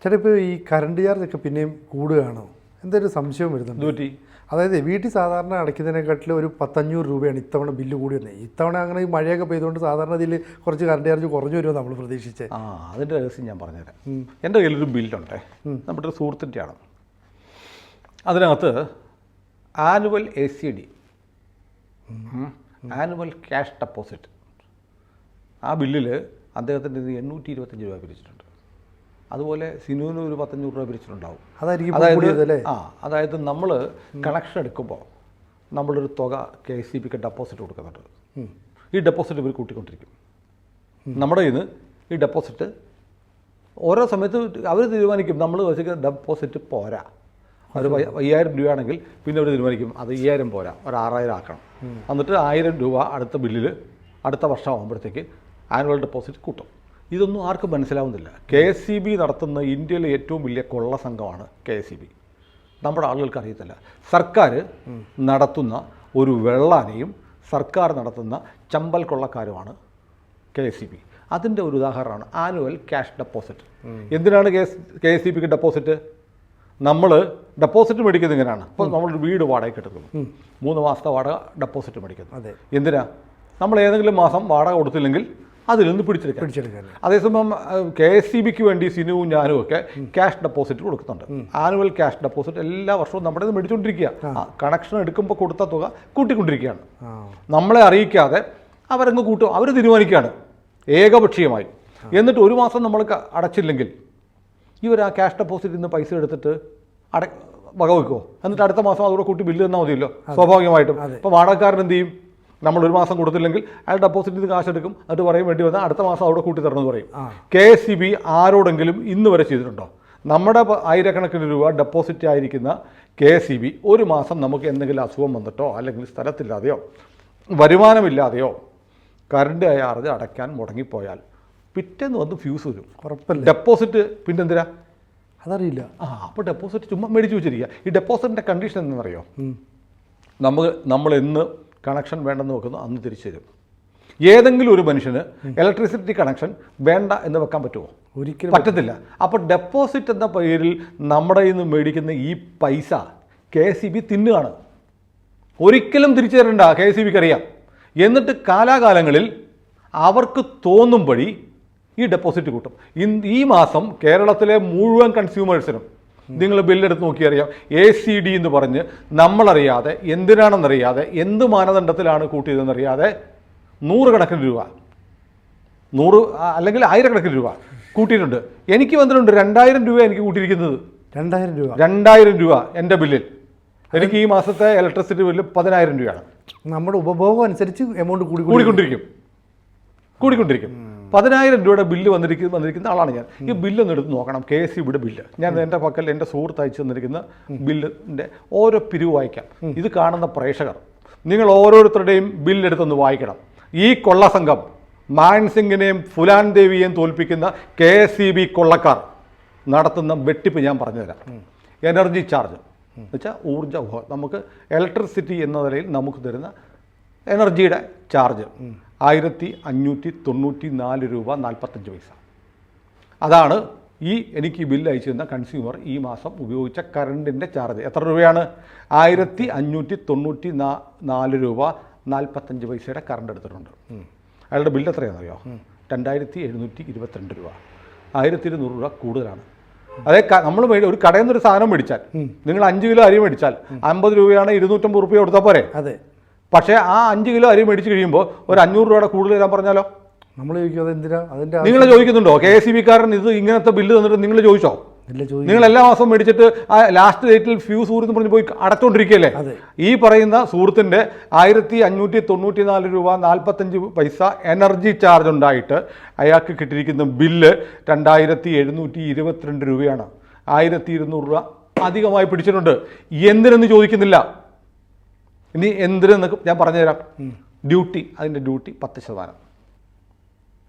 ചേട്ടാ ഇപ്പോൾ ഈ കറണ്ട് ചാർജൊക്കെ പിന്നെയും കൂടുകയാണോ? എന്തൊരു സംശയം വരുന്നുണ്ട്. അതായത് വീട്ടിൽ സാധാരണ അടയ്ക്കുന്നതിനെക്കാട്ടിൽ ഒരു 100-500 രൂപയാണ് ഇത്തവണ ബില്ല് കൂടി വന്നത്. ഇത്തവണ അങ്ങനെ ഈ മഴയൊക്കെ പെയ്തുകൊണ്ട് സാധാരണ ഇതിൽ കുറച്ച് കറണ്ട് ചാർജ് കുറഞ്ഞു വരുമോ നമ്മൾ പ്രതീക്ഷിച്ചത്? അതിൻ്റെ രഹസ്യം ഞാൻ പറഞ്ഞുതരാം. എൻ്റെ കയ്യിലൊരു ബില്ലുണ്ട്, നമ്മുടെ ഒരു സുഹൃത്തിൻ്റെയാണ്. അതിനകത്ത് annual ACD, annual cash deposit, ആ ബില്ലിൽ അദ്ദേഹത്തിൻ്റെ 825 രൂപ പിരിച്ചിട്ടുണ്ട്. അതുപോലെ സിനുവിന് ഒരു 100-500 രൂപ പിരിച്ചിട്ടുണ്ടാവും. അതായത് നമ്മൾ കണക്ഷൻ എടുക്കുമ്പോൾ നമ്മളൊരു തുക KCBക്ക് ഡെപ്പോസിറ്റ് കൊടുക്കുന്നുണ്ട്. ഈ ഡെപ്പോസിറ്റ് ഇവർ കൂട്ടിക്കൊണ്ടിരിക്കും. നമ്മുടെ കയ്യിൽ നിന്ന് ഈ ഡെപ്പോസിറ്റ് ഓരോ സമയത്ത് അവർ തീരുമാനിക്കും. നമ്മൾ വെച്ചിട്ട് ഡെപ്പോസിറ്റ് പോരാ, ഒരു 5000 രൂപയാണെങ്കിൽ പിന്നെ അവർ തീരുമാനിക്കും അത് 5000 പോരാ, ഒരു 6000 ആക്കണം. എന്നിട്ട് 1000 രൂപ അടുത്ത ബില്ലിൽ അടുത്ത വർഷം ആകുമ്പോഴത്തേക്ക് ആനുവൽ ഡെപ്പോസിറ്റ് കൂട്ടും. ഇതൊന്നും ആർക്കും മനസ്സിലാവുന്നില്ല. KSEB നടത്തുന്ന ഇന്ത്യയിലെ ഏറ്റവും വലിയ കൊള്ള സംഘമാണ് KSEB. നമ്മുടെ ആളുകൾക്ക് അറിയത്തില്ല. സർക്കാർ നടത്തുന്ന ഒരു വെള്ളാനയും സർക്കാർ നടത്തുന്ന ചമ്പൽ കൊള്ളക്കാരുമാണ് KSEB. അതിൻ്റെ ഒരു ഉദാഹരണമാണ് ആനുവൽ ക്യാഷ് ഡെപ്പോസിറ്റ്. എന്തിനാണ് KSEBക്ക് ഡെപ്പോസിറ്റ്? നമ്മൾ ഡെപ്പോസിറ്റ് മേടിക്കുന്നത് ഇങ്ങനെയാണ്. ഇപ്പോൾ നമ്മളൊരു വീട് വാടകയ്ക്ക് എടുക്കുന്നു, 3 മാസത്തെ വാടക ഡെപ്പോസിറ്റ് മേടിക്കുന്നു. എന്തിനാ? നമ്മൾ ഏതെങ്കിലും മാസം വാടക കൊടുത്തില്ലെങ്കിൽ അതിൽ നിന്ന് പിടിച്ചെടുക്കാൻ. അതേസമയം KSEBക്ക് വേണ്ടി സിനുവും ഞാനും ഒക്കെ ക്യാഷ് ഡെപ്പോസിറ്റ് കൊടുക്കുന്നുണ്ട്. ആനുവൽ ക്യാഷ് ഡെപ്പോസിറ്റ് എല്ലാ വർഷവും നമ്മുടെ നിന്ന് മേടിച്ചുകൊണ്ടിരിക്കുക. കണക്ഷൻ എടുക്കുമ്പോൾ കൊടുത്ത തുക കൂട്ടിക്കൊണ്ടിരിക്കുകയാണ്. നമ്മളെ അറിയിക്കാതെ അവരങ്ങ് കൂട്ടും, അവർ തീരുമാനിക്കുകയാണ് ഏകപക്ഷീയമായി. എന്നിട്ട് ഒരു മാസം നമ്മൾ അടച്ചില്ലെങ്കിൽ ഇവർ ആ ക്യാഷ് ഡെപ്പോസിറ്റിൽ നിന്ന് പൈസ എടുത്തിട്ട് വകവെക്കുമോ? എന്നിട്ട് അടുത്ത മാസം അതോടെ കൂട്ടി ബില്ല് തന്നാൽ മതിയല്ലോ സ്വാഭാവികമായിട്ടും. ഇപ്പോൾ വാടകക്കാരൻ എന്ത് ചെയ്യും? നമ്മളൊരു മാസം കൊടുത്തില്ലെങ്കിൽ അയാൾ ഡെപ്പോസിറ്റിൽ നിന്ന് കാശ് എടുക്കും, എന്നിട്ട് പറയും വേണ്ടി വന്നാൽ അടുത്ത മാസം അവിടെ കൂട്ടി തരണമെന്ന് പറയും. KSEB ആരോടെങ്കിലും ഇന്ന് വരെ ചെയ്തിട്ടുണ്ടോ? നമ്മുടെ 1000-കണക്കിന് രൂപ ഡെപ്പോസിറ്റ് ആയിരിക്കുന്ന KSEB ഒരു മാസം നമുക്ക് എന്തെങ്കിലും അസുഖം വന്നിട്ടോ അല്ലെങ്കിൽ സ്ഥലത്തില്ലാതെയോ വരുമാനമില്ലാതെയോ കറണ്ട് ചാർജ് അടയ്ക്കാൻ മുടങ്ങിപ്പോയാൽ പിറ്റേന്ന് വന്ന് ഫ്യൂസ് വരും. ഉറപ്പല്ല. ഡെപ്പോസിറ്റ് പിന്നെന്തിനാ? അതറിയില്ല. അപ്പോൾ ഡെപ്പോസിറ്റ് ചുമ്മാ മേടിച്ച് വെച്ചിരിക്കുക. ഈ ഡെപ്പോസിറ്റിൻ്റെ കണ്ടീഷൻ എന്താണെന്നറിയോ? നമ്മൾ എന്ന് കണക്ഷൻ വേണ്ടെന്ന് വെക്കുന്നു അന്ന് തിരിച്ചു തരും. ഏതെങ്കിലും ഒരു മനുഷ്യന് ഇലക്ട്രിസിറ്റി കണക്ഷൻ വേണ്ട എന്ന് വെക്കാൻ പറ്റുമോ? ഒരിക്കലും പറ്റത്തില്ല. അപ്പോൾ ഡെപ്പോസിറ്റ് എന്ന പേരിൽ നമ്മുടെ കയ്യിൽ നിന്ന് മേടിക്കുന്ന ഈ പൈസ KSEB തിന്നുകയാണ്. ഒരിക്കലും തിരിച്ചു തരണ്ട, KSEBക്ക് അറിയാം. എന്നിട്ട് കാലാകാലങ്ങളിൽ അവർക്ക് തോന്നുമ്പടി ഈ ഡെപ്പോസിറ്റ് കൂട്ടും. ഈ മാസം കേരളത്തിലെ മുഴുവൻ കൺസ്യൂമേഴ്സിനും നിങ്ങൾ ബില്ലെടുത്ത് നോക്കിയറിയാം, ACD എന്ന് പറഞ്ഞ് നമ്മളറിയാതെ, എന്തിനാണെന്നറിയാതെ, എന്ത് മാനദണ്ഡത്തിലാണ് കൂട്ടിയതെന്നറിയാതെ 100 കണക്കിന് രൂപ, 100 അല്ലെങ്കിൽ 1000 കണക്കിന് രൂപ കൂട്ടിയിട്ടുണ്ട്. എനിക്ക് വന്നിട്ടുണ്ട് 2000 രൂപ എനിക്ക് കൂട്ടിയിരിക്കുന്നത്. 2000 രൂപ എൻ്റെ ബില്ലിൽ. എനിക്ക് ഈ മാസത്തെ ഇലക്ട്രിസിറ്റി ബില്ല് 10000 രൂപയാണ്. നമ്മുടെ ഉപഭോഗം അനുസരിച്ച് എമൗണ്ട് കൂടിക്കൊണ്ടിരിക്കും. 10000 രൂപയുടെ ബില്ല് വന്നിരിക്കുന്ന ആളാണ് ഞാൻ. ഈ ബില്ലൊന്ന് എടുത്ത് നോക്കണം, KSEBയുടെ ബില്ല്. ഞാൻ എൻ്റെ പക്കൽ എൻ്റെ സുഹൃത്ത് അയച്ചു തന്നിരിക്കുന്ന ബില്ലിൻ്റെ ഓരോ പിരിവ് വായിക്കാം. ഇത് കാണുന്ന പ്രേക്ഷകർ നിങ്ങൾ ഓരോരുത്തരുടെയും ബില്ലെടുത്തൊന്ന് വായിക്കണം. ഈ കൊള്ളസംഘം മാൻസിംഗിനെയും ഫുലാൻ ദേവിയെയും തോൽപ്പിക്കുന്ന KSEB കൊള്ളക്കാർ നടത്തുന്ന വെട്ടിപ്പ് ഞാൻ പറഞ്ഞുതരാം. എനർജി ചാർജ് എന്ന് വെച്ചാൽ ഊർജ്ജ ഉപഭോഗം, നമുക്ക് ഇലക്ട്രിസിറ്റി എന്ന നിലയിൽ നമുക്ക് തരുന്ന എനർജിയുടെ ചാർജ് 1594 രൂപ 45 പൈസ. അതാണ് എനിക്ക് ഈ ബില്ല് അയച്ചു തന്ന കൺസ്യൂമർ ഈ മാസം ഉപയോഗിച്ച കറണ്ടിൻ്റെ ചാർജ്. എത്ര രൂപയാണ്? 1594 രൂപ 45 പൈസയുടെ കറണ്ട് എടുത്തിട്ടുണ്ട്. അയാളുടെ ബില്ല് എത്രയാണെന്നറിയോ? 2722 രൂപ. 1200 രൂപ കൂടുതലാണ്. അതേ നമ്മൾ ഒരു കടയിൽ നിന്നൊരു സാധനം മേടിച്ചാൽ, നിങ്ങൾ 5 കിലോ അരി മേടിച്ചാൽ 50 രൂപയാണ്, 250 രൂപ കൊടുത്താൽ പോരെ? അതെ. പക്ഷേ ആ 5 കിലോ അരി മേടിച്ച് കഴിയുമ്പോൾ ഒരു 500 രൂപയുടെ കൂടുതൽ തരാൻ പറഞ്ഞാലോ? നമ്മൾ ചോദിക്കും അതെന്തിനാ? നിങ്ങൾ ചോദിക്കുന്നുണ്ടോ? KSEBക്കാരൻ ഇത് ഇങ്ങനത്തെ ബില്ല് തന്നിട്ട് നിങ്ങൾ ചോദിച്ചോ? നിങ്ങൾ എല്ലാ മാസവും മേടിച്ചിട്ട് ആ ലാസ്റ്റ് ഡേറ്റിൽ ഫ്യൂസ് ഊരെന്ന് പറഞ്ഞ് പോയി അടച്ചുകൊണ്ടിരിക്കുകയല്ലേ? ഈ പറയുന്ന സുഹൃത്തിൻ്റെ 1594 രൂപ 45 പൈസ എനർജി ചാർജ് ഉണ്ടായിട്ട് അയാൾക്ക് കിട്ടിയിരിക്കുന്ന ബില്ല് 2722 രൂപയാണ്. 1200 രൂപ അധികമായി പിടിച്ചിട്ടുണ്ട്. എന്തിനെന്ന് ചോദിക്കുന്നില്ല. ഇനി എന്തിനെന്ന് ഞാൻ പറഞ്ഞുതരാം. ഡ്യൂട്ടി, അതിൻ്റെ ഡ്യൂട്ടി 10%.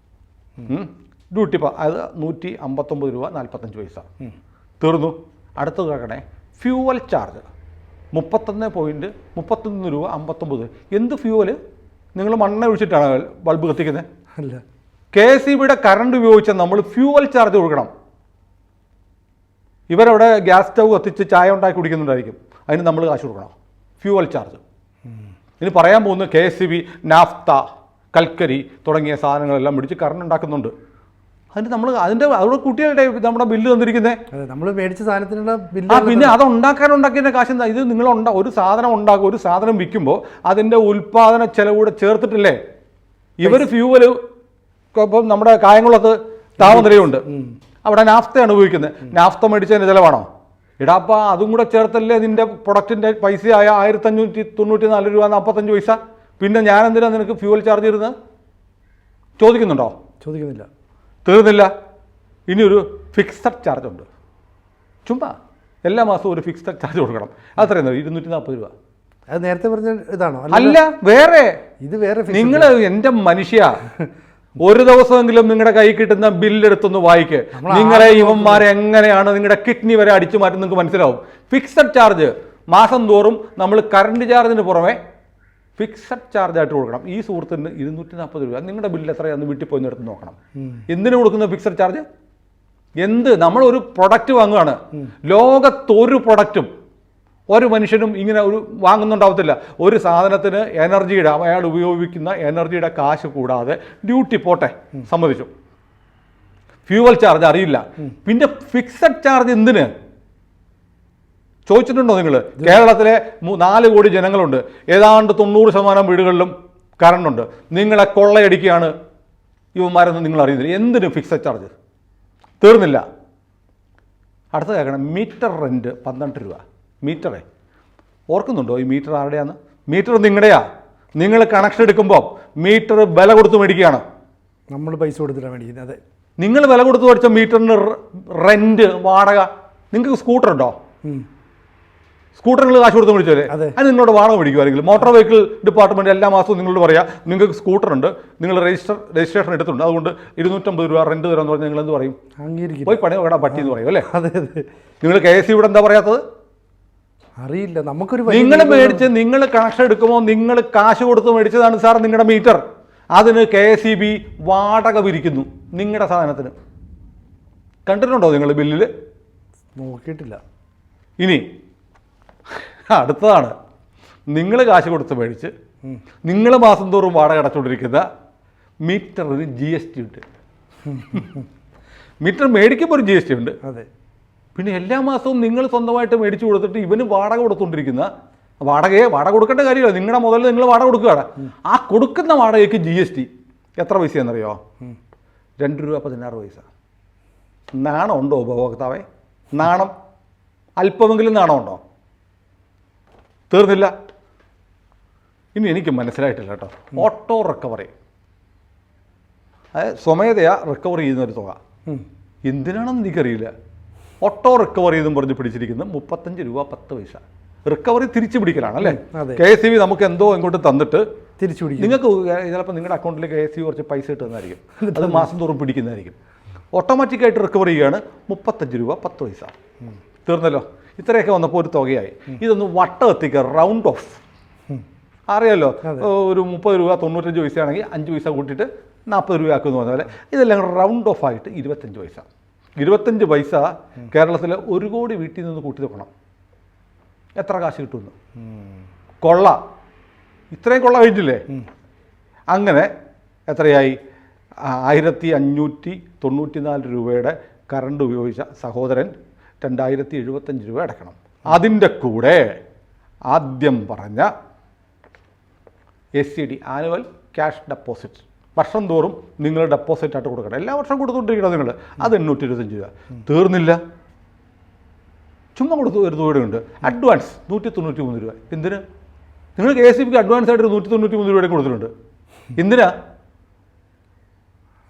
ഡ്യൂട്ടി അത് 159 രൂപ 45 പൈസ. തീർന്നു. അടുത്ത കേൾക്കണേ, ഫ്യൂവൽ ചാർജ് 31 രൂപ 59. എന്ത് ഫ്യൂവൽ? നിങ്ങൾ മണ്ണെണ്ണ ഒഴിച്ചിട്ടാണ് ബൾബ് കത്തിക്കുന്നത്? അല്ല. KSEBയുടെ കറണ്ട് ഉപയോഗിച്ചാൽ നമ്മൾ ഫ്യൂവൽ ചാർജ് കൊടുക്കണം. ഇവരവിടെ ഗ്യാസ് സ്റ്റൗ കത്തിച്ച് ചായ ഉണ്ടാക്കി കുടിക്കുന്നുണ്ടായിരിക്കും, അതിന് നമ്മൾ കാശ് കൊടുക്കണം, ഫ്യൂവൽ ചാർജ്. ഇനി പറയാൻ പോകുന്ന KSEB, നാഫ്ത, കൽക്കരി തുടങ്ങിയ സാധനങ്ങളെല്ലാം പിടിച്ച് കറണ്ട് ഉണ്ടാക്കുന്നുണ്ട്. അതിൻ്റെ അവിടെ കുട്ടികളുടെ നമ്മുടെ ബില്ല് തന്നിരിക്കുന്നത് നമ്മൾ മേടിച്ച സാധനത്തിനുള്ള ബില്ല്. പിന്നെ അത് ഉണ്ടാക്കിയതിൻ്റെ കാശ് എന്താ? ഇത് നിങ്ങൾ ഒരു സാധനം ഉണ്ടാക്കും, ഒരു സാധനം വിൽക്കുമ്പോൾ അതിൻ്റെ ഉൽപ്പാദന ചെലവൂടെ ചേർത്തിട്ടില്ലേ ഇവർ ഫ്യൂവല്. ഇപ്പം നമ്മുടെ കായംകുളത്ത് താമരയുണ്ട്, അവിടെ നാഫ്തയാണ് ഉപയോഗിക്കുന്നത്. നാഫ്ത മേടിച്ചതിൻ്റെ ചിലവാണോ? ഇടാപ്പ അതും കൂടെ ചേർത്തല്ലേ നിൻ്റെ പ്രൊഡക്റ്റിൻ്റെ പൈസയായ 1594 രൂപ 45 പൈസ. പിന്നെ ഞാൻ എന്തിനാണ് നിനക്ക് ഫ്യൂവൽ ചാർജ് തരുന്നത്? ചോദിക്കുന്നുണ്ടോ? ചോദിക്കുന്നില്ല. തീർന്നില്ല. ഇനിയൊരു ഫിക്സഡ് ചാർജ് ഉണ്ട്. ചുമ്മാ എല്ലാ മാസവും ഒരു ഫിക്സഡ് ചാർജ് കൊടുക്കണം. അത്രയും 240 രൂപ. അത് നേരത്തെ പറഞ്ഞ ഇതാണോ? അല്ല, വേറെ. ഇത് വേറെ. നിങ്ങൾ എൻ്റെ മനുഷ്യ ഒരു ദിവസമെങ്കിലും നിങ്ങളുടെ കൈ കിട്ടുന്ന ബില്ലെടുത്തൊന്ന് വായിക്ക്. നിങ്ങളെ ഇവന്മാരെ എങ്ങനെയാണ് നിങ്ങളുടെ കിഡ്നി വരെ അടിച്ചു മാറ്റും നിങ്ങൾക്ക് മനസ്സിലാവും. ഫിക്സഡ് ചാർജ് മാസം തോറും നമ്മൾ കറണ്ട് ചാർജിന് പുറമെ ഫിക്സഡ് ചാർജ് ആയിട്ട് കൊടുക്കണം. ഈ സുഹൃത്തിന് 240 രൂപ. നിങ്ങളുടെ ബില്ല് എത്രയാണെന്ന് വീട്ടിൽ പോയി എടുത്ത് നോക്കണം. എന്തിനു കൊടുക്കുന്ന ഫിക്സഡ് ചാർജ്? നമ്മളൊരു പ്രൊഡക്റ്റ് വാങ്ങുകയാണ്. ലോകത്തൊരു പ്രൊഡക്റ്റും ഒരു മനുഷ്യനും ഇങ്ങനെ വാങ്ങുന്നുണ്ടാവത്തില്ല. ഒരു സാധനത്തിന് എനർജിയുടെ, അയാൾ ഉപയോഗിക്കുന്ന എനർജിയുടെ കാശ് കൂടാതെ ഡ്യൂട്ടി പോട്ടെ, സമ്മതിച്ചു. ഫ്യൂവൽ ചാർജ് അറിയില്ല. പിന്നെ ഫിക്സഡ് ചാർജ് എന്തിന് ചോദിച്ചിട്ടുണ്ടോ നിങ്ങൾ? കേരളത്തിലെ 4 കോടി ജനങ്ങളുണ്ട്. ഏതാണ്ട് 90% വീടുകളിലും കറണ്ടുണ്ട്. നിങ്ങളെ കൊള്ളയടിക്കുകയാണ് ഇവന്മാരെന്ന് നിങ്ങൾ അറിയുന്നില്ല. എന്തിന് ഫിക്സഡ് ചാർജ്? തീർന്നില്ല. അടുത്ത കേൾക്കണം, മീറ്റർ റെൻറ്റ് 12 രൂപ. മീറ്ററേ, ഓർക്കുന്നുണ്ടോ ഈ മീറ്റർ ആരുടെയാണ്? മീറ്റർ നിങ്ങളുടെയാ. നിങ്ങൾ കണക്ഷൻ എടുക്കുമ്പോൾ മീറ്റർ വില കൊടുത്ത് മേടിക്കുകയാണ്. നമ്മൾ പൈസ കൊടുത്തിട്ടാണ് മേടിക്കുന്നത്. അതെ, നിങ്ങൾ വില കൊടുത്ത് മേടിച്ച മീറ്ററിന് റെൻറ്റ്, വാടക. നിങ്ങൾക്ക് സ്കൂട്ടർ ഉണ്ടോ? സ്കൂട്ടറുകൾ കാശ് കൊടുത്ത് മേടിച്ചല്ലേ? അത് നിങ്ങളോട് വാടക മേടിക്കുമായിരിക്കും. മോട്ടോർ വെഹിക്കിൾ ഡിപ്പാർട്ട്മെൻറ്റ് എല്ലാ മാസവും നിങ്ങളോട് പറയാം, നിങ്ങൾക്ക് സ്കൂട്ടർ ഉണ്ട്, നിങ്ങൾ രജിസ്ട്രേഷൻ എടുത്തിട്ടുണ്ട്, അതുകൊണ്ട് 250 രൂപ റെൻറ്റ് തരാമെന്ന് പറഞ്ഞാൽ നിങ്ങൾ എന്ത് പറയും? പോയി പണി വേടാ പറ്റി എന്ന് പറയും അല്ലേ? അതെ അതെ. നിങ്ങൾ KSEB എന്താ പറയാത്തത്? അറിയില്ല. നമുക്കൊരു നിങ്ങൾ മേടിച്ച് നിങ്ങൾ കണക്ഷൻ എടുക്കുമ്പോൾ നിങ്ങൾ കാശ് കൊടുത്ത് മേടിച്ചതാണ് സാർ നിങ്ങളുടെ മീറ്റർ. അതിന് KSEB വാടക പിരിക്കുന്നു നിങ്ങളുടെ സാധനത്തിന്. കണ്ടിട്ടുണ്ടോ നിങ്ങൾ ബില്ലിൽ? നോക്കിയിട്ടില്ല. ഇനി അടുത്തതാണ്, നിങ്ങൾ കാശ് കൊടുത്ത് മേടിച്ച് നിങ്ങൾ മാസം തോറും വാടക അടച്ചുകൊണ്ടിരിക്കുന്ന മീറ്ററിന് GST ഉണ്ട്. മീറ്റർ മേടിക്കുമ്പോൾ ഒരു GST ഉണ്ട്. അതെ. പിന്നെ എല്ലാ മാസവും നിങ്ങൾ സ്വന്തമായിട്ട് മേടിച്ചു കൊടുത്തിട്ട് ഇവന് വാടക കൊടുത്തുകൊണ്ടിരിക്കുന്ന വാടക കൊടുക്കേണ്ട കാര്യമില്ല. നിങ്ങളുടെ മുതൽ നിങ്ങൾ വാടക കൊടുക്കുകയാണ്. ആ കൊടുക്കുന്ന വാടകയ്ക്ക് GST എത്ര പൈസയാണെന്നറിയോ? 2 രൂപ 16 പൈസ. നാണം ഉണ്ടോ ഉപഭോക്താവേ? നാണം, അല്പമെങ്കിലും നാണമുണ്ടോ? തീർന്നില്ല. ഇനി എനിക്ക് മനസ്സിലായിട്ടില്ല കേട്ടോ. ഓട്ടോ റിക്കവറി, അതായത് സ്വമേധയാ റിക്കവർ ചെയ്യുന്നൊരു തുക എന്തിനാണെന്ന് എനിക്കറിയില്ല. ഓട്ടോ റിക്കവറി എന്നും പറഞ്ഞ് പിടിച്ചിരിക്കുന്നത് 35 രൂപ 10 പൈസ. റിക്കവറി തിരിച്ചു പിടിക്കലാണ് അല്ലേ? KSEB നമുക്ക് എന്തോ ഇങ്ങോട്ട് തന്നിട്ട് തിരിച്ചു പിടിക്കും. നിങ്ങൾക്ക് ചിലപ്പോൾ നിങ്ങളുടെ അക്കൗണ്ടിൽ KSEB കുറച്ച് പൈസ കിട്ടുന്നതായിരിക്കും, അത് മാസം തോറും പിടിക്കുന്നതായിരിക്കും. ഓട്ടോമാറ്റിക്കായിട്ട് റിക്കവർ ചെയ്യുകയാണ് 35 രൂപ 10 പൈസ. തീർന്നല്ലോ. ഇത്രയൊക്കെ വന്നപ്പോൾ ഒരു തുകയായി. ഇതൊന്ന് വട്ടം എത്തിക്കുക, റൗണ്ട് ഓഫ്. അറിയാമല്ലോ, ഒരു 30 രൂപ 95 പൈസ ആണെങ്കിൽ 5 പൈസ കൂട്ടിയിട്ട് 40 രൂപ ആക്കുമെന്ന് പറഞ്ഞ പോലെ ഇതെല്ലാം റൗണ്ട് ഓഫ് ആയിട്ട് 25 പൈസ. 25 പൈസ കേരളത്തിലെ 1 കോടി വീട്ടിൽ നിന്ന് കൂട്ടി നോക്കണം എത്ര കാശ് കിട്ടുമെന്ന്. കൊള്ള, ഇത്രയും കൊള്ള കഴിഞ്ഞില്ലേ? അങ്ങനെ എത്രയായി? 1594 രൂപയുടെ കറണ്ട് ഉപയോഗിച്ച സഹോദരൻ 2075 രൂപ അടക്കണം. അതിൻ്റെ കൂടെ ആദ്യം പറഞ്ഞ SCD, ആനുവൽ ക്യാഷ് ഡെപ്പോസിറ്റ്, വർഷം തോറും നിങ്ങൾ ഡെപ്പോസിറ്റ് ആയിട്ട് കൊടുക്കണം. എല്ലാ വർഷവും കൊടുത്തുകൊണ്ടിരിക്കണം നിങ്ങൾ. അത് 825 രൂപ. തീർന്നില്ല. ചുമ്മാ കൊടുത്തു ഒരു തുകയുണ്ട്. അഡ്വാൻസ് 193 രൂപ. എന്തിന്? നിങ്ങൾ KSEBക്ക് അഡ്വാൻസ് ആയിട്ട് 193 രൂപയുടെ കൊടുത്തിട്ടുണ്ട്. എന്തിനാ?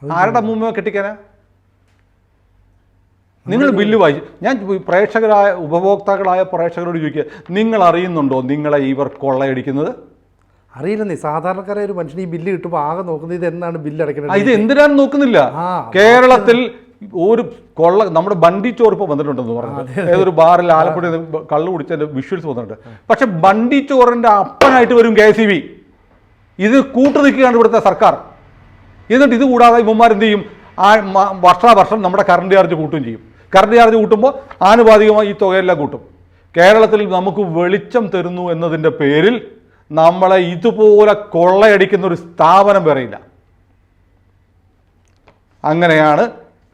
ആരുടെ അമ്മൂമ്മ കെട്ടിക്കാനാ? നിങ്ങൾ ബില്ല് വായിച്ചു. ഞാൻ ഉപഭോക്താക്കളായ പ്രേക്ഷകരോട് ചോദിക്കുക, നിങ്ങൾ അറിയുന്നുണ്ടോ നിങ്ങളെ ഇവർ കൊള്ളയടിക്കുന്നത്? അറിയില്ലെന്നേ. സാധാരണക്കാരായ ഒരു മനുഷ്യൻ ഈ ബില്ല് കിട്ടുമ്പോൾ ആകെ നോക്കുന്നത് ഇത് എന്നാണ് ബില്ല് അടയ്ക്കുന്നത്. ഇത് എന്തിനാണെന്ന് നോക്കുന്നില്ല. കേരളത്തിൽ ഒരു കൊള്ള, നമ്മുടെ ബണ്ടി ചോർ ഇപ്പോൾ വന്നിട്ടുണ്ടെന്ന് പറഞ്ഞത്, ഏതൊരു ബാറിൽ ആലപ്പുഴ കള്ളു കുടിച്ചതിൻ്റെ വിഷ്വൽസ് വന്നിട്ടുണ്ട്. പക്ഷെ ബണ്ടി ചോറിൻ്റെ അപ്പനായിട്ട് വരും KSEB. ഇത് കൂട്ടു നിൽക്കുകയാണ് ഇവിടുത്തെ സർക്കാർ. എന്നിട്ട് ഇത് കൂടാതെ ഇവന്മാരെന്ത് ചെയ്യും? വർഷാവർഷം നമ്മുടെ കറണ്ട് ചാർജ് കൂട്ടുകയും ചെയ്യും. കറണ്ട് ചാർജ് കൂട്ടുമ്പോൾ ആനുപാതികമായി ഈ തുകയെല്ലാം കൂട്ടും. കേരളത്തിൽ നമുക്ക് വെളിച്ചം തരുന്നു എന്നതിൻ്റെ പേരിൽ നമ്മളെ ഇതുപോലെ കൊള്ളയടിക്കുന്ന ഒരു സ്ഥാപനം വേറെയില്ല. അങ്ങനെയാണ്.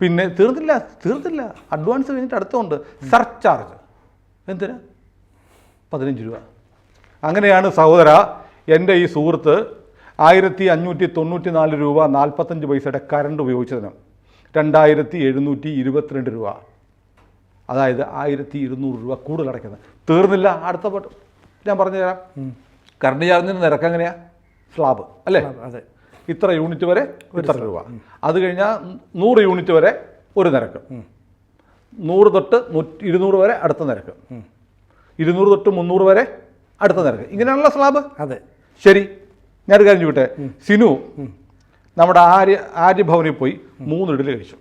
പിന്നെ തീർന്നില്ല അഡ്വാൻസ് കഴിഞ്ഞിട്ട് അടുത്തുണ്ട് സർചാർജ്. എന്തിനാ? 15 രൂപ. അങ്ങനെയാണ് സഹോദര എൻ്റെ ഈ സുഹൃത്ത് 1594 രൂപ 45 പൈസയുടെ കറണ്ട് ഉപയോഗിച്ചതിന് 2722 രൂപ, അതായത് 1200 രൂപ കൂടുതൽ അടയ്ക്കുന്നത്. തീർന്നില്ല, അടുത്ത ഞാൻ പറഞ്ഞു തരാം. കറണ്ട് ചാർജിന് നിരക്ക് എങ്ങനെയാണ്? സ്ലാബ് അല്ലേ? അതെ. ഇത്ര യൂണിറ്റ് വരെ ഇത്ര രൂപ. അത് കഴിഞ്ഞാൽ 100 യൂണിറ്റ് വരെ ഒരു നിരക്ക്, 100 തൊട്ട് 200 വരെ അടുത്ത നിരക്ക്, 200 തൊട്ട് 300 വരെ അടുത്ത നിരക്ക്. ഇങ്ങനെയാണല്ലോ സ്ലാബ്. അതെ. ശരി, ഞാനൊരു കാര്യം ചോദിട്ടെ. സിനു നമ്മുടെ ആര്യഭവനിൽ പോയി 3 ഇഡലി കഴിച്ചു.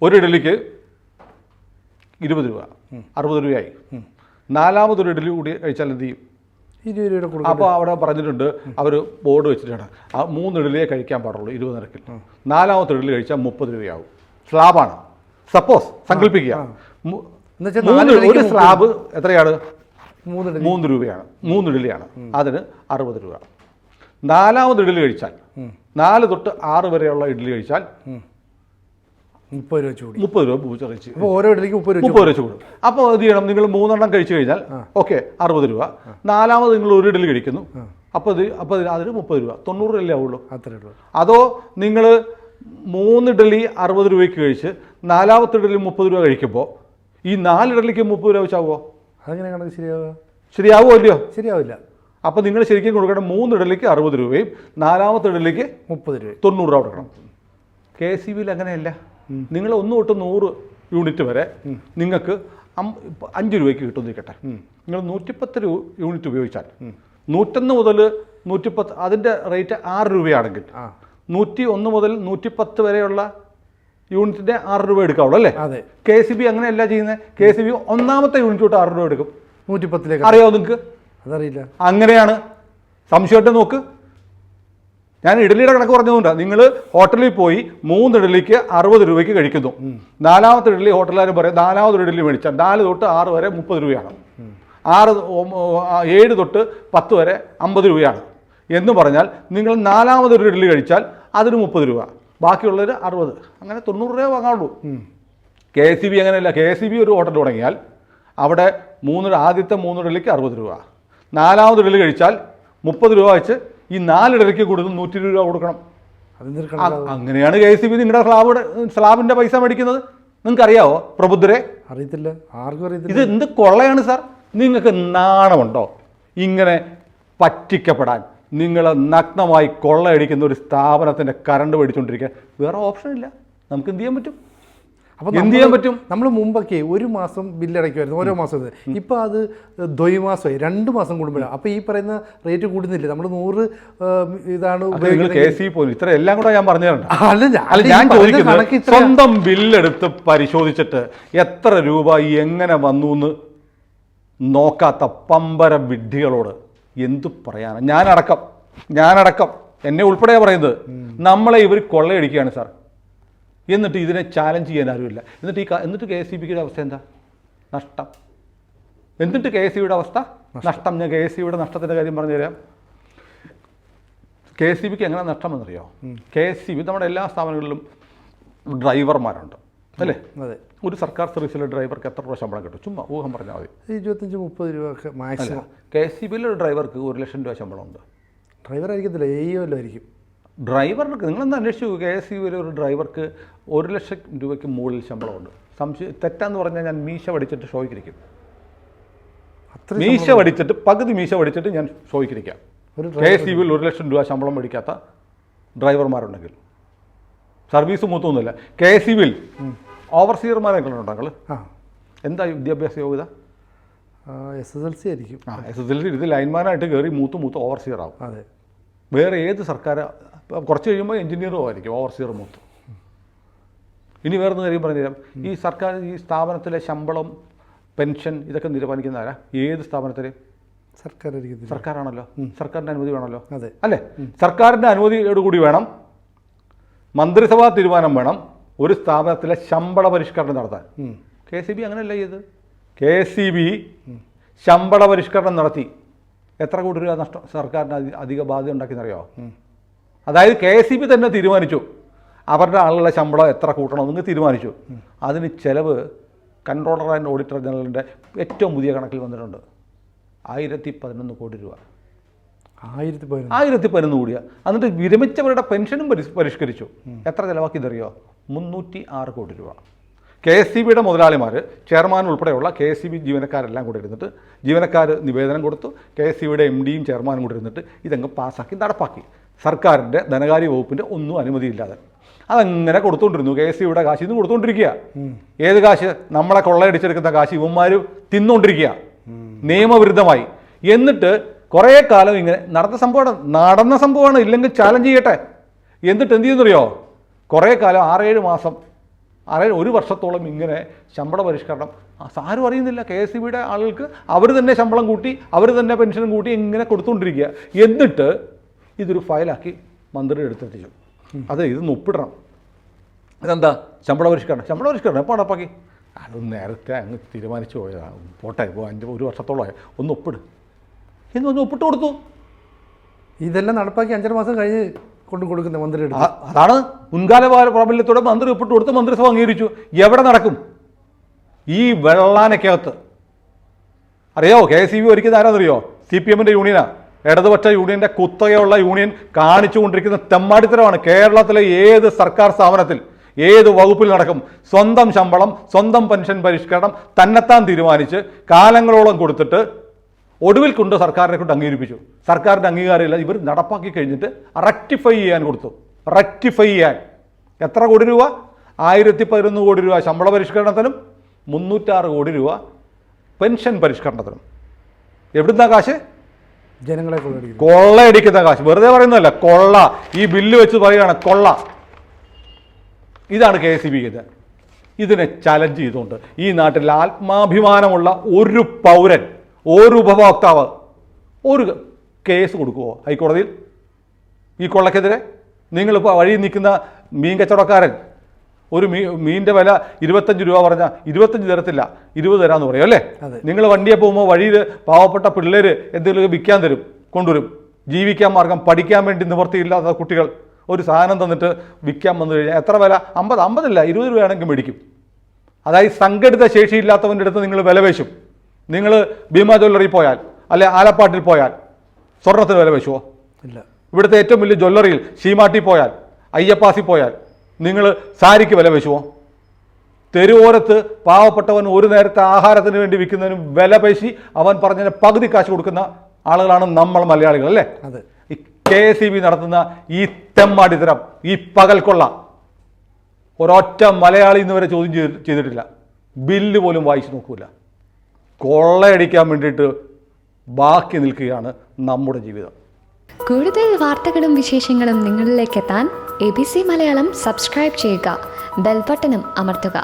ഒരു ഇഡലിക്ക് 20 രൂപ, 60 രൂപയായി. 4ാമതൊരു ഇഡലി കൂടി കഴിച്ചാൽ എന്ത് ചെയ്യും? 20 രൂപ കൊടുക്കും. അപ്പോൾ അവിടെ പറഞ്ഞിട്ടുണ്ട്, അവർ ബോർഡ് വെച്ചിട്ടാണ് 3 ഇഡലിയെ കഴിക്കാൻ പാടുള്ളൂ 20 നിരക്കിൽ. 4ാമത്തെ ഇഡലി കഴിച്ചാൽ 30 രൂപയാവും. സ്ലാബാണ്. സപ്പോസ് സങ്കല്പിക്കുക, ഒരു സ്ലാബ് എത്രയാണ്? 3 രൂപയാണ്. 3 ഇഡലിയാണ്, അതിന് 60 രൂപ. 4ാമത് ഇഡലി കഴിച്ചാൽ, 4 തൊട്ട് 6 വരെയുള്ള ഇഡലി കഴിച്ചാൽ 30 രൂപ ചൂട്. 30 രൂപ പൂച്ചറിച്ച്. അപ്പോൾ ഓരോ ഇഡലിക്ക് 30 രൂപ ചൂട്. അപ്പോൾ എന്ത് ചെയ്യണം? നിങ്ങൾ 3 എണ്ണം കഴിച്ചു കഴിഞ്ഞാൽ ഓക്കെ 60 രൂപ. 4ാമത് നിങ്ങൾ ഒരു ഇഡലി കഴിക്കുന്നു, അപ്പോൾ അതിന് 30 രൂപ, 90 രൂപയല്ലേ ആവുള്ളൂ. അത്രേ ഉള്ളൂ. അതോ നിങ്ങൾ 3 ഇഡലി 60 രൂപയ്ക്ക് കഴിച്ച് 4ാമത്തെ ഇഡലി 30 രൂപ കഴിക്കുമ്പോൾ ഈ 4 ഇഡലിക്ക് 30 രൂപ വെച്ചാവോ? അതെങ്ങനെ കണക്ക് ശരിയാവോ ഇല്ലയോ? ശരിയാവില്ല. അപ്പോൾ നിങ്ങൾ ശരിക്കും കൊടുക്കേണ്ട 3 ഇഡലിക്ക് 60 രൂപയും 4ാമത്തെ ഇഡലിക്ക് 30 രൂപ, 90 രൂപ കൊടുക്കണം. KCBയിൽ അങ്ങനെയല്ല. നിങ്ങൾ 1 തൊട്ട് 100 യൂണിറ്റ് വരെ നിങ്ങൾക്ക് 5 രൂപയ്ക്ക് കിട്ടും നിൽക്കട്ടെ. നിങ്ങൾ 110 യൂണിറ്റ് ഉപയോഗിച്ചാൽ 101 മുതൽ 110 അതിൻ്റെ റേറ്റ് 6 രൂപയാണെങ്കിൽ 101 മുതൽ 110 വരെയുള്ള യൂണിറ്റിൻ്റെ 6 രൂപ എടുക്കാവുള്ളൂ അല്ലേ? അതെ. KCB അങ്ങനെയല്ല ചെയ്യുന്നത്. KCB 1ാമത്തെ യൂണിറ്റ് തൊട്ട് 6 രൂപ എടുക്കും. 110ലേക്ക് അറിയാമോ നിങ്ങൾക്ക്? അതറിയില്ല. അങ്ങനെയാണ്. സംശയമായിട്ട് നോക്ക്. ഞാൻ ഇഡലിയുടെ കണക്ക് പറഞ്ഞതുകൊണ്ടാണ്. നിങ്ങൾ ഹോട്ടലിൽ പോയി 3 ഇഡലിക്ക് 60 രൂപയ്ക്ക് കഴിക്കുന്നു. 4ാമത്തെ ഇഡലി ഹോട്ടലുകാർ പറയും 4ാമതൊരു ഇഡലി മേടിച്ചാൽ 4 തൊട്ട് 6 വരെ 30 രൂപയാണ്, 7 തൊട്ട് 10 വരെ 50 രൂപയാണ് എന്ന് പറഞ്ഞാൽ നിങ്ങൾ 4ാമതൊരു ഇഡലി കഴിച്ചാൽ അതിന് 30 രൂപ, ബാക്കിയുള്ളവർ 60, അങ്ങനെ 90 രൂപ വാങ്ങാവുള്ളൂ. KCB അങ്ങനെയല്ല. KCB ഒരു ഹോട്ടൽ തുടങ്ങിയാൽ അവിടെ ആദ്യത്തെ 3 ഇഡലിക്ക് 60 രൂപ, 4ാമത് ഇഡലി കഴിച്ചാൽ 30 രൂപ വെച്ച് ഈ 4 ഇഡലിക്ക് കൊടുത്ത് 120 രൂപ കൊടുക്കണം. അങ്ങനെയാണ് KCB നിങ്ങളുടെ സ്ലാബിൻ്റെ പൈസ മേടിക്കുന്നത്. നിങ്ങൾക്ക് അറിയാവോ പ്രബുദ്ധരെ? അറിയത്തില്ല, ആർക്കും അറിയത്തില്ല. ഇത് എന്ത് കൊള്ളയാണ് സാർ? നിങ്ങൾക്ക് നാണമുണ്ടോ ഇങ്ങനെ പറ്റിക്കപ്പെടാൻ? നിങ്ങൾ നഗ്നമായി കൊള്ളയടിക്കുന്ന ഒരു സ്ഥാപനത്തിൻ്റെ കറണ്ട് മേടിച്ചുകൊണ്ടിരിക്കാൻ വേറെ ഓപ്ഷൻ ഇല്ല. നമുക്ക് എന്ത് ചെയ്യാൻ പറ്റും? അപ്പോൾ എന്ത് ചെയ്യാൻ പറ്റും? നമ്മൾ മുമ്പൊക്കെ 1 മാസം ബില്ലടയ്ക്കുമായിരുന്നു, ഓരോ മാസം. ഇപ്പോൾ അത് ദ്വൈമാസമായി, 2 മാസം കൂടുമ്പോഴാണ്. അപ്പോൾ ഈ പറയുന്ന റേറ്റ് കൂടുന്നില്ല. നമ്മൾ 100 ഇതാണ് KCB പോലും ഇത്ര എല്ലാം കൂടെ ഞാൻ പറഞ്ഞു തരണ്ട. അല്ല, ഞാൻ ചോദിക്കുന്നത് സ്വന്തം ബില്ലെടുത്ത് പരിശോധിച്ചിട്ട് എത്ര രൂപ എങ്ങനെ വന്നു എന്ന് നോക്കാത്ത പമ്പര വിഡ്ഢികളോട് എന്തു പറയാനാണ്? ഞാനടക്കം എന്നെ ഉൾപ്പെടെ പറയുന്നത് നമ്മളെ ഇവർ കൊള്ളയടിക്കുകയാണ് സാർ. എന്നിട്ട് ഇതിനെ ചാലഞ്ച് ചെയ്യാൻ ആരുമില്ല. എന്നിട്ട് KCBയുടെ അവസ്ഥ എന്താ? നഷ്ടം. എന്നിട്ട് KCBയുടെ അവസ്ഥ നഷ്ടം. ഞാൻ KCBയുടെ നഷ്ടത്തിൻ്റെ കാര്യം പറഞ്ഞു തരാം. KCBക്ക് എങ്ങനെ നഷ്ടമെന്നറിയോ? KCB നമ്മുടെ എല്ലാ സ്ഥാപനങ്ങളിലും ഡ്രൈവർമാരുണ്ട് അല്ലേ? അതെ. ഒരു സർക്കാർ സർവീസിലെ ഡ്രൈവർക്ക് എത്ര രൂപ ശമ്പളം കിട്ടും? ചുമ്മാ ഊഹം പറഞ്ഞാൽ മതി. 25-30 രൂപ ഒക്കെ മാക്സിമം. KCBയിലെ ഒരു ഡ്രൈവർക്ക് 1 ലക്ഷം രൂപ ശമ്പളമുണ്ട്. ഡ്രൈവർ ആയിരിക്കത്തില്ല, AO ആയിരിക്കും. ഡ്രൈവർക്ക് നിങ്ങളെന്താ അന്വേഷിച്ചു? KCBയിലെ ഒരു ഡ്രൈവർക്ക് 1 ലക്ഷം രൂപയ്ക്ക് മുകളിൽ ശമ്പളമുണ്ട്. തെറ്റാന്ന് പറഞ്ഞാൽ ഞാൻ മീശ പഠിച്ചിട്ട് ഷോയ്ക്കിരിക്കും. മീശ പഠിച്ചിട്ട് പകുതി മീശ പഠിച്ചിട്ട് ഞാൻ ഷോയ്ക്കിരിക്കാം. KCBയിൽ 1 ലക്ഷം രൂപ ശമ്പളം മേടിക്കാത്ത ഡ്രൈവർമാരുണ്ടെങ്കിൽ സർവീസ് മൂത്തൊന്നുമില്ല. KCBയിൽ ഓവർസിയർമാരൊക്കെ ഉണ്ടോ താങ്കൾ? എന്താ വിദ്യാഭ്യാസ യോഗ്യത? SSLC ആയിരിക്കും. SSLC. ഇത് ലൈൻമാനായിട്ട് കയറി മൂത്ത് ഓവർസിയർ ആവും. അതെ. വേറെ ഏത് സർക്കാർ കുറച്ച് കഴിയുമ്പോൾ എഞ്ചിനീയറും ആയിരിക്കും ഓവർസിയർ മൂത്ത്. ഇനി വേറൊന്ന് കാര്യം പറഞ്ഞു തരാം. ഈ സർക്കാർ ഈ സ്ഥാപനത്തിലെ ശമ്പളം, പെൻഷൻ ഇതൊക്കെ തീരുമാനിക്കുന്ന ആരാ? ഏത് സ്ഥാപനത്തിലെയും സർക്കാരാണല്ലോ. സർക്കാരിൻ്റെ അനുമതി വേണമല്ലോ. അതെ അല്ലേ? സർക്കാരിൻ്റെ അനുമതിയോടുകൂടി വേണം, മന്ത്രിസഭാ തീരുമാനം വേണം, ഒരു സ്ഥാപനത്തിലെ ശമ്പള പരിഷ്കരണം നടത്താൻ. KCB അങ്ങനെയല്ല ചെയ്ത്. KCB ശമ്പള പരിഷ്കരണം നടത്തി എത്ര കോടി രൂപ നഷ്ടം സർക്കാരിന് അധിക ബാധ്യത ഉണ്ടാക്കിയെന്നറിയോ? അതായത് KCB തന്നെ തീരുമാനിച്ചു അവരുടെ ആളുകളുടെ ശമ്പളം എത്ര കൂട്ടണമെന്ന് തീരുമാനിച്ചു. അതിന് ചിലവ് കൺട്രോളർ ആൻഡ് ഓഡിറ്റർ ജനറലിൻ്റെ ഏറ്റവും പുതിയ കണക്കിൽ വന്നിട്ടുണ്ട്. 1011 കോടി രൂപ. 1011 കോടിയാ. എന്നിട്ട് വിരമിച്ചവരുടെ പെൻഷനും പരിഷ്കരിച്ചു. എത്ര ചിലവാക്കിയതറിയോ? 306 കോടി രൂപ. KCBയുടെ മുതലാളിമാർ, ചെയർമാൻ ഉൾപ്പെടെയുള്ള KCB ജീവനക്കാരെല്ലാം കൂടെ ഇരുന്നിട്ട്, ജീവനക്കാർ നിവേദനം കൊടുത്തു, KCBയുടെ MDയും ചെയർമാനും കൂടെ ഇരുന്നിട്ട് ഇതങ്ങ് പാസ്സാക്കി നടപ്പാക്കി. സർക്കാരിൻ്റെ ധനകാര്യ വകുപ്പിൻ്റെ ഒന്നും അനുമതിയില്ലാതെ അതങ്ങനെ കൊടുത്തുകൊണ്ടിരുന്നു. KCBയുടെ കാശ് ഇന്ന് കൊടുത്തുകൊണ്ടിരിക്കുക. ഏത് കാശ്? നമ്മളെ കൊള്ളയടിച്ചെടുക്കുന്ന കാശ് ഇവന്മാർ തിന്നുകൊണ്ടിരിക്കുക നിയമവിരുദ്ധമായി. എന്നിട്ട് കുറേ കാലം ഇങ്ങനെ നടന്ന സംഭവമാണ്, ഇല്ലെങ്കിൽ ചാലഞ്ച് ചെയ്യട്ടെ. എന്നിട്ട് എന്ത് ചെയ്യുന്നറിയോ? കുറേ കാലം 6-7 മാസം, 1 വർഷത്തോളം ഇങ്ങനെ ശമ്പള പരിഷ്കരണം ആരും അറിയുന്നില്ല. KCBയുടെ ആളുകൾക്ക് അവർ തന്നെ ശമ്പളം കൂട്ടി, അവർ തന്നെ പെൻഷനും കൂട്ടി ഇങ്ങനെ കൊടുത്തുകൊണ്ടിരിക്കുക. എന്നിട്ട് ഇതൊരു ഫയലാക്കി മന്ത്രിയുടെ അടുത്തെത്തിച്ചു. അതെ, ഇതൊന്ന് ഒപ്പിടണം. ഇതെന്താ? ശമ്പള പരിഷ്കരണം എപ്പോൾ നടപ്പാക്കി? അത് നേരത്തെ അങ്ങ് തീരുമാനിച്ചു പോയതാണ്. പോട്ടെ, 1 വർഷത്തോളമായി, ഒന്ന് ഒപ്പിട് എന്ന് പറഞ്ഞ് ഒപ്പിട്ട് കൊടുത്തു. ഇതെല്ലാം നടപ്പാക്കി 5 മാസം കഴിഞ്ഞ് കൊടുക്കുന്ന മന്ത്രിയുടെ അതാണ് മുൻകാല പ്രാബല്യത്തോടെ മന്ത്രി ഒപ്പിട്ട് കൊടുത്ത് മന്ത്രിസഭ അംഗീകരിച്ചു. എവിടെ നടക്കും? ഈ വെള്ളാനക്കകത്ത്. അറിയോ KCB ഒരിക്കലും ആരാന്നറിയോ? CPMൻ്റെ യൂണിയനാണ്. ഇടതുപക്ഷ യൂണിയൻ്റെ കുത്തകയുള്ള യൂണിയൻ കാണിച്ചുകൊണ്ടിരിക്കുന്ന തെമ്മാടിത്തരമാണ്. കേരളത്തിലെ ഏത് സർക്കാർ സ്ഥാപനത്തിൽ, ഏത് വകുപ്പിൽ നടക്കും? സ്വന്തം ശമ്പളം, സ്വന്തം പെൻഷൻ പരിഷ്കരണം തന്നെത്താൻ തീരുമാനിച്ച് കാലങ്ങളോളം കൊടുത്തിട്ട് ഒടുവിൽ കൊണ്ട് സർക്കാരിനെ കൊണ്ട് അംഗീകരിപ്പിച്ചു. സർക്കാരിൻ്റെ അംഗീകാരമില്ല, ഇവർ നടപ്പാക്കി കഴിഞ്ഞിട്ട് റെക്ടിഫൈ ചെയ്യാൻ കൊടുത്തു. റെക്ടിഫൈ ചെയ്യാൻ എത്ര കോടി രൂപ? 1011 കോടി രൂപ ശമ്പള പരിഷ്കരണത്തിനും 306 കോടി രൂപ പെൻഷൻ പരിഷ്കരണത്തിനും. എവിടുന്നാ കാശ്? ജനങ്ങളെ കൊള്ളയടിക്കുന്ന കാശ്. വെറുതെ പറയുന്നതല്ല, കൊള്ള. ഈ ബില്ല് വെച്ച് പറയുകയാണ് കൊള്ള. ഇതാണ് KCB ചെയ്തത്. ഇതിനെ ചലഞ്ച് ചെയ്തുകൊണ്ട് ഈ നാട്ടിൽ ആത്മാഭിമാനമുള്ള ഒരു പൗരൻ, ഒരു ഉപഭോക്താവ് ഒരു കേസ് കൊടുക്കുമോ ഹൈക്കോടതിയിൽ ഈ കൊള്ളക്കെതിരെ? നിങ്ങളിപ്പോൾ വഴി നിൽക്കുന്ന മീൻ കച്ചവടക്കാരൻ ഒരു മീനിൻ്റെ വില 25 രൂപ പറഞ്ഞാൽ 25 തരത്തില്ല, 20 തരാമെന്ന് പറയും അല്ലേ? നിങ്ങൾ വണ്ടിയെ പോകുമ്പോൾ വഴിയിൽ പാവപ്പെട്ട പിള്ളേർ എന്തെങ്കിലും വിൽക്കാൻ തരും, കൊണ്ടുവരും. ജീവിക്കാൻ മാർഗം, പഠിക്കാൻ വേണ്ടി നിവൃത്തിയില്ലാത്ത കുട്ടികൾ ഒരു സാധനം തന്നിട്ട് വിൽക്കാൻ വന്നു കഴിഞ്ഞാൽ എത്ര വില? 50 ഇല്ല, 20 രൂപയാണെങ്കിൽ മേടിക്കും. അതായത് സംഘടിത ശേഷിയില്ലാത്തവൻ്റെ അടുത്ത് നിങ്ങൾ വില വേശും. നിങ്ങൾ ഭീമ ജ്വല്ലറി പോയാൽ, അല്ലെ ആലപ്പാട്ടിൽ പോയാൽ സ്വർണത്തിന് വില വേശുമോ? ഇല്ല. ഇവിടുത്തെ ഏറ്റവും വലിയ ജ്വല്ലറിയിൽ ശീമാട്ടി പോയാൽ, അയ്യപ്പാസി പോയാൽ നിങ്ങൾ സാരിക്ക് വില വെച്ചുമോ? തെരുവോരത്ത് പാവപ്പെട്ടവൻ ഒരു നേരത്തെ ആഹാരത്തിന് വേണ്ടി വിൽക്കുന്നതിനും വില പേശി അവൻ പറഞ്ഞതിന് പകുതി കാശ് കൊടുക്കുന്ന ആളുകളാണ് നമ്മൾ മലയാളികൾ അല്ലേ? അതെ. ഈ KCB നടത്തുന്ന ഈ തെമ്മാടിത്തരം, ഈ പകൽക്കൊള്ള ഒരൊറ്റ മലയാളി ഇന്നുവരെ ചോദ്യം ചെയ്തിട്ടില്ല. ബില്ല് പോലും വായിച്ചു നോക്കൂല. കൊള്ളയടിക്കാൻ വേണ്ടിയിട്ട് ബാക്കി നിൽക്കുകയാണ് നമ്മുടെ ജീവിതം. കൂടുതൽ വാർത്തകളും വിശേഷങ്ങളും നിങ്ങളിലേക്ക് എത്താൻ ABC മലയാളം സബ്സ്ക്രൈബ് ചെയ്യുക, ബെൽ ബട്ടണും അമർത്തുക.